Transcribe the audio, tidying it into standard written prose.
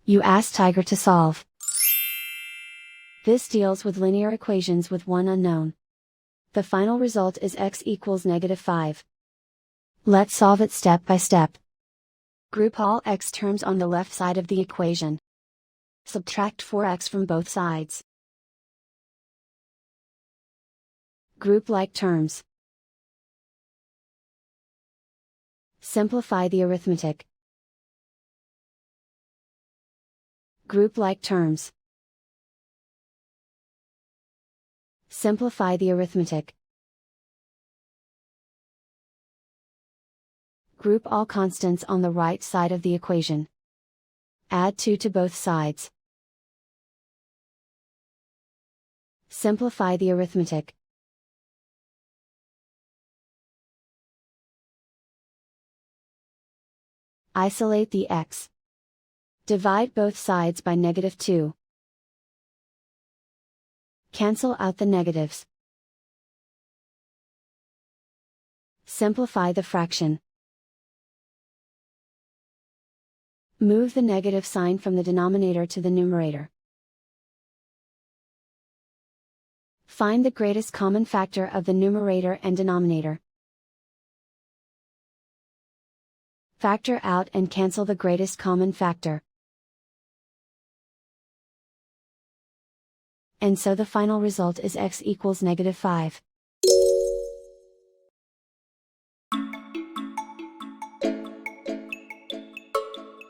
You ask Tiger to solve. This deals with linear equations with one unknown. The final result is x equals -5. Let's solve it step by step. Group all x terms on the left side of the equation. Subtract 4x from both sides. Group like terms. Simplify the arithmetic. Group like terms. Simplify the arithmetic. Group all constants on the right side of the equation. Add 2 to both sides. Simplify the arithmetic. Isolate the x. Divide both sides by -2. Cancel out the negatives. Simplify the fraction. Move the negative sign from the denominator to the numerator. Find the greatest common factor of the numerator and denominator. Factor out and cancel the greatest common factor. And so the final result is x equals -5.